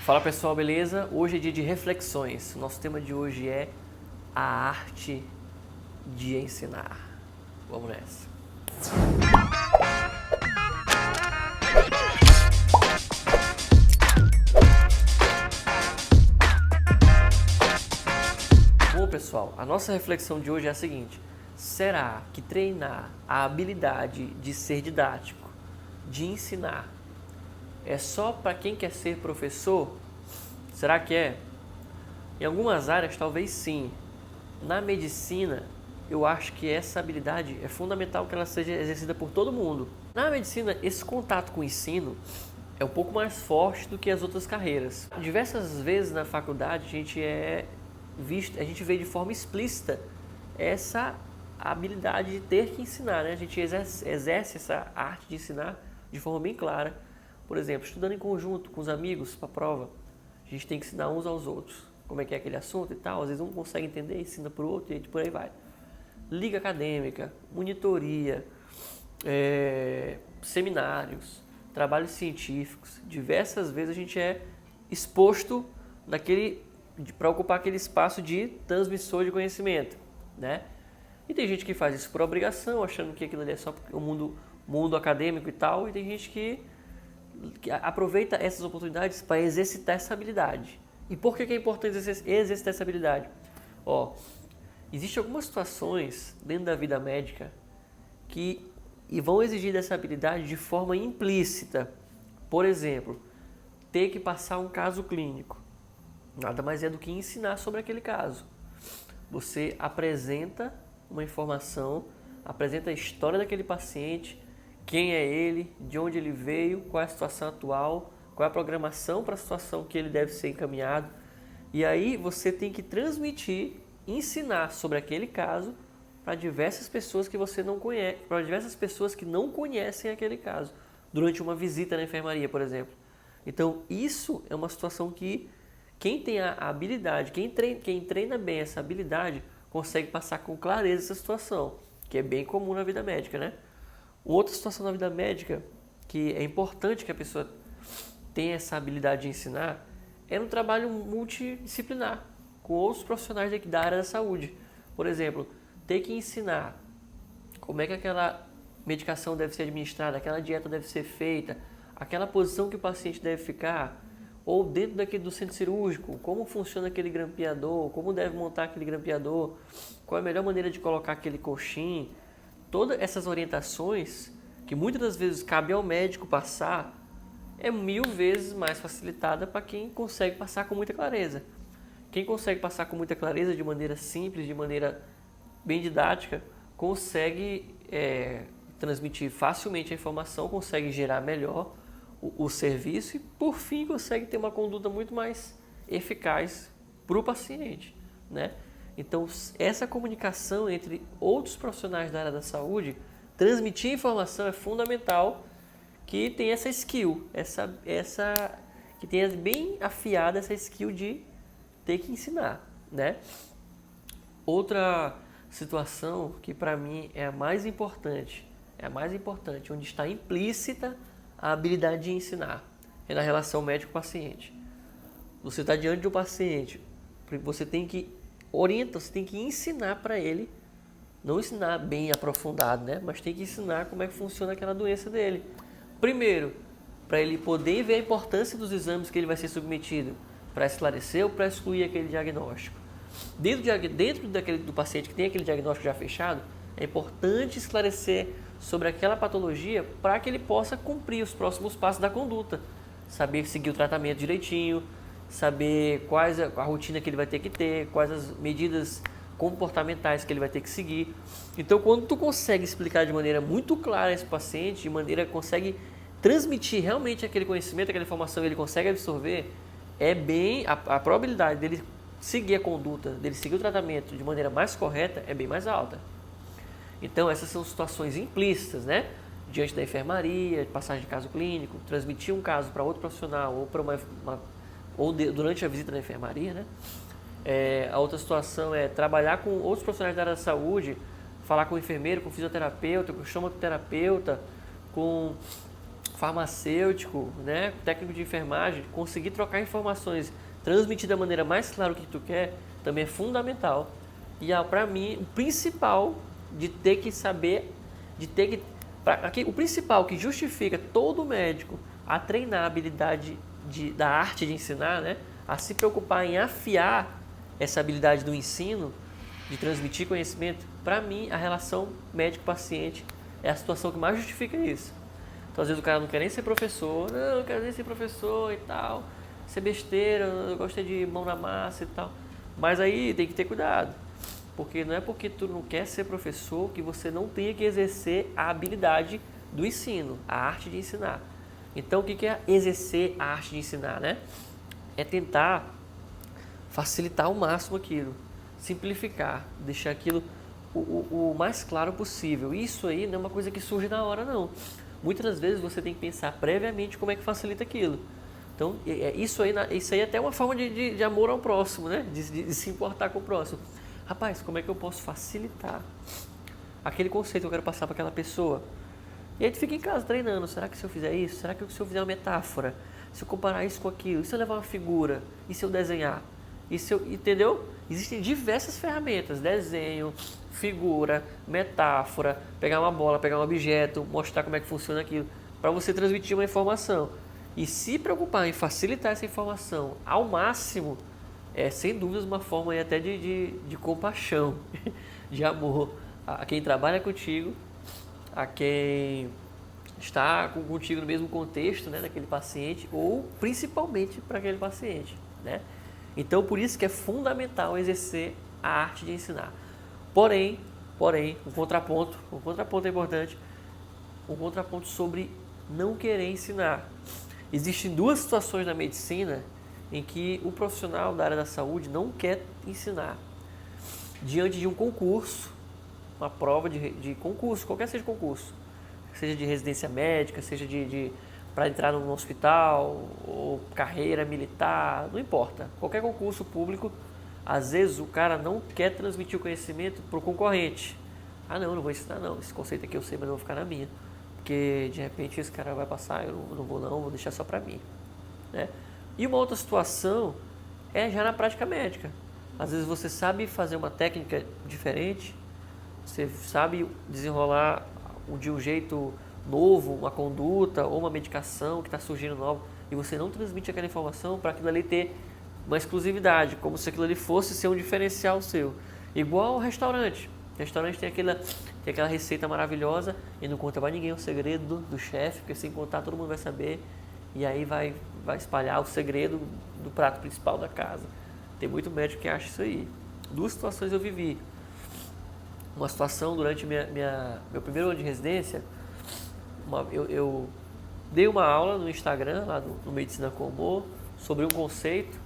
Fala pessoal, beleza? Hoje é dia de reflexões. Nosso tema de hoje é a arte de ensinar. Vamos nessa. Bom pessoal, a nossa reflexão de hoje é a seguinte: será que treinar a habilidade de ser didático, de ensinar, é só para quem quer ser professor? Será que é? Em algumas áreas talvez sim. Na medicina, eu acho que essa habilidade é fundamental que ela seja exercida por todo mundo. Na medicina, esse contato com o ensino é um pouco mais forte do que as outras carreiras. Diversas vezes na faculdade a gente vê de forma explícita essa habilidade de ter que ensinar, né? A gente exerce essa arte de ensinar de forma bem clara. Por exemplo, estudando em conjunto com os amigos para a prova, a gente tem que ensinar uns aos outros como é que é aquele assunto e tal. Às vezes um consegue entender, ensina para o outro e por aí vai. Liga acadêmica, monitoria, seminários, trabalhos científicos. Diversas vezes a gente é exposto para ocupar aquele espaço de transmissor de conhecimento, né? E tem gente que faz isso por obrigação, achando que aquilo ali é só o mundo acadêmico e tal, e tem gente que aproveita essas oportunidades para exercitar essa habilidade. E por que é importante exercitar essa habilidade? Existem algumas situações dentro da vida médica que vão exigir dessa habilidade de forma implícita. Por exemplo, ter que passar um caso clínico. Nada mais é do que ensinar sobre aquele caso. Você apresenta uma informação, apresenta a história daquele paciente, quem é ele, de onde ele veio, qual é a situação atual, qual é a programação para a situação que ele deve ser encaminhado. E aí você tem que transmitir, ensinar sobre aquele caso para diversas pessoas que você não conhece, para diversas pessoas que não conhecem aquele caso, durante uma visita na enfermaria, por exemplo. Então isso é uma situação que quem tem a habilidade, quem treina bem essa habilidade, consegue passar com clareza essa situação, que é bem comum na vida médica, né? Outra situação na vida médica que é importante que a pessoa tenha essa habilidade de ensinar é no trabalho multidisciplinar com outros profissionais da área da saúde. Por exemplo, ter que ensinar como é que aquela medicação deve ser administrada, aquela dieta deve ser feita, aquela posição que o paciente deve ficar, ou dentro do centro cirúrgico, como funciona aquele grampeador, como deve montar aquele grampeador, qual é a melhor maneira de colocar aquele coxim. Todas essas orientações, que muitas das vezes cabe ao médico passar, é 1000 vezes mais facilitada para quem consegue passar com muita clareza. Quem consegue passar com muita clareza, de maneira simples, de maneira bem didática, consegue transmitir facilmente a informação, consegue gerar melhor o serviço e, por fim, consegue ter uma conduta muito mais eficaz para o paciente, né? Então, essa comunicação entre outros profissionais da área da saúde, transmitir informação é fundamental, que tem essa skill, que tenha bem afiada essa skill de ter que ensinar, né? Outra situação que para mim é a mais importante, onde está implícita a habilidade de ensinar, é na relação médico-paciente. Você está diante de um paciente, você tem que orientar, você tem que ensinar para ele, não ensinar bem aprofundado, né? Mas tem que ensinar como é que funciona aquela doença dele. Primeiro, para ele poder ver a importância dos exames que ele vai ser submetido, para esclarecer ou para excluir aquele diagnóstico. Dentro do paciente que tem aquele diagnóstico já fechado, é importante esclarecer sobre aquela patologia para que ele possa cumprir os próximos passos da conduta. Saber seguir o tratamento direitinho, saber quais a rotina que ele vai ter que ter, quais as medidas comportamentais que ele vai ter que seguir. Então, quando tu consegue explicar de maneira muito clara esse paciente, de maneira que consegue transmitir realmente aquele conhecimento, aquela informação, ele consegue absorver, a probabilidade dele seguir a conduta, dele seguir o tratamento de maneira mais correta é bem mais alta. Então, essas são situações implícitas, né? Diante da enfermaria, passagem de caso clínico, transmitir um caso para outro profissional ou durante a visita da enfermaria, né? A outra situação é trabalhar com outros profissionais da área da saúde, falar com o enfermeiro, com o fisioterapeuta, com o estomacoterapeuta, com farmacêutico, né, técnico de enfermagem, conseguir trocar informações, transmitir da maneira mais clara o que tu quer, também é fundamental. E para mim, o principal de ter que saber, o principal que justifica todo médico a treinar a habilidade da arte de ensinar, né, a se preocupar em afiar essa habilidade do ensino, de transmitir conhecimento, para mim, a relação médico-paciente é a situação que mais justifica isso. Então, às vezes o cara não quer nem ser professor, não, eu quero nem ser professor e tal, isso é besteira, eu gosto de mão na massa e tal. Mas aí tem que ter cuidado, porque não é porque tu não quer ser professor que você não tenha que exercer a habilidade do ensino, a arte de ensinar. Então, o que é exercer a arte de ensinar, né? É tentar facilitar ao máximo aquilo, simplificar, deixar aquilo o mais claro possível. Isso aí não é uma coisa que surge na hora, não. Muitas das vezes você tem que pensar previamente como é que facilita aquilo. Então, isso aí é até uma forma de amor ao próximo, né? De se importar com o próximo. Rapaz, como é que eu posso facilitar aquele conceito que eu quero passar para aquela pessoa? E aí tu fica em casa treinando. Será que se eu fizer isso? Será que se eu fizer uma metáfora? Se eu comparar isso com aquilo? E se eu levar uma figura? E se eu desenhar? Entendeu? Existem diversas ferramentas. Desenho, figura, metáfora, pegar uma bola, pegar um objeto, mostrar como é que funciona aquilo, para você transmitir uma informação. E se preocupar em facilitar essa informação ao máximo, é sem dúvidas uma forma aí até de compaixão, de amor a quem trabalha contigo, a quem está contigo no mesmo contexto, né, daquele paciente, ou principalmente para aquele paciente, né? Então, por isso que é fundamental exercer a arte de ensinar. Porém, um contraponto é importante, um contraponto sobre não querer ensinar. Existem duas situações na medicina em que o profissional da área da saúde não quer ensinar. Diante de um concurso, uma prova de concurso, qualquer seja concurso, seja de residência médica, seja para entrar num hospital, ou carreira militar, não importa. Qualquer concurso público, às vezes o cara não quer transmitir o conhecimento para o concorrente. Ah não vou ensinar não, esse conceito aqui eu sei, mas eu vou ficar na minha. Porque de repente esse cara vai passar, eu não vou deixar só para mim, né? E uma outra situação é já na prática médica. Às vezes você sabe fazer uma técnica diferente, você sabe desenrolar de um jeito novo, uma conduta ou uma medicação que está surgindo nova, e você não transmite aquela informação para aquilo ali ter uma exclusividade, como se aquilo ali fosse ser um diferencial seu. Igual ao restaurante. O restaurante tem aquela receita maravilhosa e não conta para ninguém o segredo do chefe, porque sem contar todo mundo vai saber, e aí vai espalhar o segredo do prato principal da casa. Tem muito médico que acha isso aí. Duas situações eu vivi. Uma situação durante meu primeiro ano de residência, eu dei uma aula no Instagram, lá no Medicina com Humor, sobre um conceito,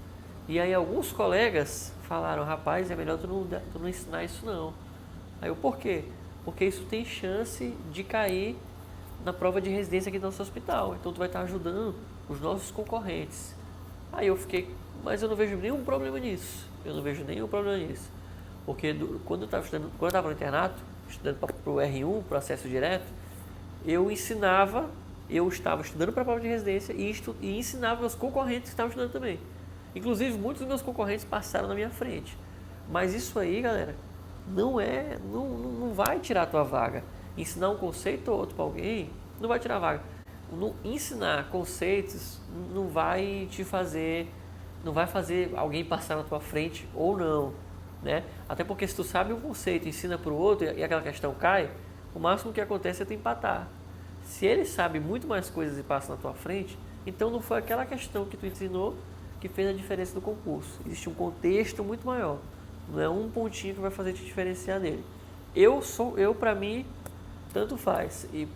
e aí alguns colegas falaram, rapaz, é melhor tu não ensinar isso não. Aí eu, por quê? Porque isso tem chance de cair na prova de residência aqui do nosso hospital, então tu vai estar ajudando os nossos concorrentes. Aí eu fiquei, mas eu não vejo nenhum problema nisso, porque quando eu estava no internato, estudando para o R1, para o acesso direto, eu estava estudando para a prova de residência e ensinava meus concorrentes que estavam estudando também. Inclusive, muitos dos meus concorrentes passaram na minha frente. Mas isso aí, galera, não vai tirar a tua vaga. Ensinar um conceito ou outro para alguém não vai tirar a vaga. Ensinar conceitos não vai fazer alguém passar na tua frente ou não, né? Até porque se tu sabe um conceito e ensina para o outro e aquela questão cai, o máximo que acontece é tu empatar. Se ele sabe muito mais coisas e passa na tua frente, então não foi aquela questão que tu ensinou que fez a diferença do concurso. Existe um contexto muito maior. Não é um pontinho que vai fazer te diferenciar dele. Para mim, tanto faz. E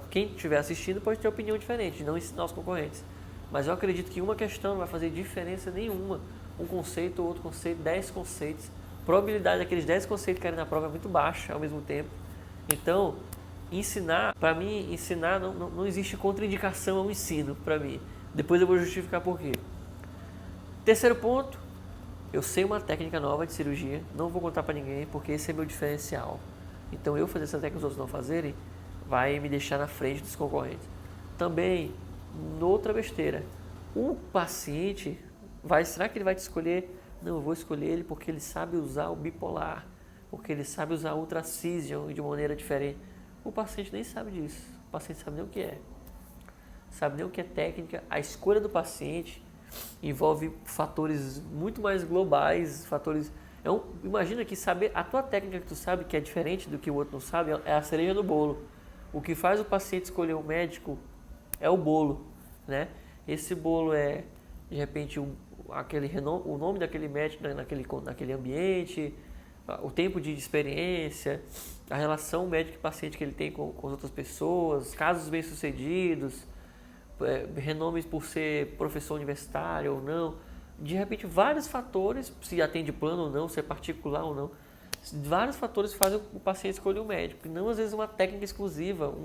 quem estiver assistindo pode ter opinião diferente, de não ensinar os concorrentes. Mas eu acredito que uma questão não vai fazer diferença nenhuma. Um conceito ou outro conceito, 10 conceitos. A probabilidade daqueles 10 conceitos caírem na prova é muito baixa ao mesmo tempo. Então, para mim, ensinar não existe contraindicação ao ensino, para mim. Depois eu vou justificar por quê. Terceiro ponto, eu sei uma técnica nova de cirurgia, não vou contar para ninguém, porque esse é meu diferencial. Então eu fazer essa técnica que os outros não fazerem, vai me deixar na frente dos concorrentes. Também, noutra besteira, o paciente será que ele vai te escolher? Não, eu vou escolher ele porque ele sabe usar o bipolar, porque ele sabe usar o Ultracision de maneira diferente. O paciente nem sabe disso, o paciente sabe nem o que é. Sabe nem o que é técnica. A escolha do paciente envolve fatores muito mais globais, imagina que saber a tua técnica que tu sabe que é diferente do que o outro não sabe é a cereja do bolo. O que faz o paciente escolher o médico é o bolo, né? Esse bolo é, de repente, o nome daquele médico naquele ambiente, o tempo de experiência, a relação médico e paciente que ele tem com as outras pessoas, casos bem-sucedidos, renomes por ser professor universitário ou não. De repente, vários fatores, se atende plano ou não, se é particular ou não, vários fatores fazem o paciente escolher o médico, e não às vezes uma técnica exclusiva,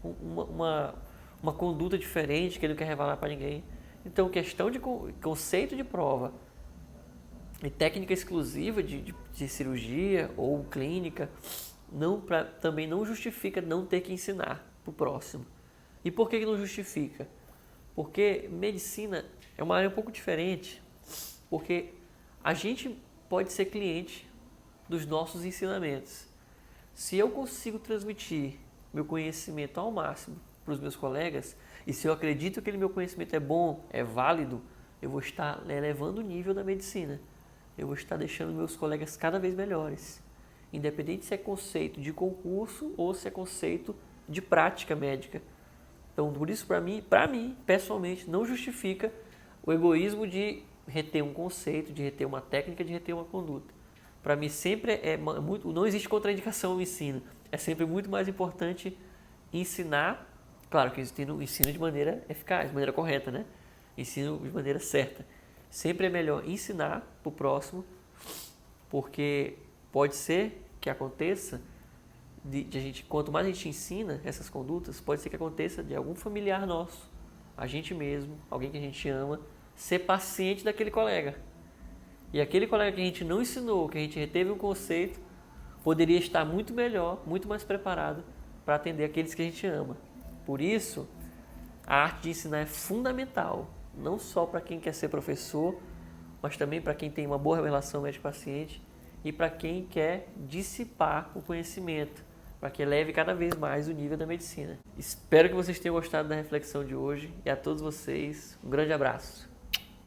uma conduta diferente que ele não quer revelar para ninguém. Então, questão de conceito de prova e técnica exclusiva de cirurgia ou clínica também não justifica não ter que ensinar para o próximo. E por que não justifica? Porque medicina é uma área um pouco diferente, porque a gente pode ser cliente dos nossos ensinamentos. Se eu consigo transmitir meu conhecimento ao máximo para os meus colegas, e se eu acredito que aquele meu conhecimento é bom, é válido, eu vou estar elevando o nível da medicina. Eu vou estar deixando meus colegas cada vez melhores, independente se é conceito de concurso ou se é conceito de prática médica. Então, por isso, para mim, pessoalmente, não justifica o egoísmo de reter um conceito, de reter uma técnica, de reter uma conduta. Para mim, sempre não existe contraindicação no ensino. É sempre muito mais importante ensinar, claro que ensino de maneira eficaz, de maneira correta, né? Ensino de maneira certa. Sempre é melhor ensinar para o próximo, porque pode ser que aconteça quanto mais a gente ensina essas condutas, pode ser que aconteça de algum familiar nosso, a gente mesmo, alguém que a gente ama, ser paciente daquele colega. E aquele colega que a gente não ensinou, que a gente reteve um conceito, poderia estar muito melhor, muito mais preparado para atender aqueles que a gente ama. Por isso, a arte de ensinar é fundamental, não só para quem quer ser professor, mas também para quem tem uma boa relação médico-paciente e para quem quer dissipar o conhecimento, para que eleve cada vez mais o nível da medicina. Espero que vocês tenham gostado da reflexão de hoje e a todos vocês, um grande abraço.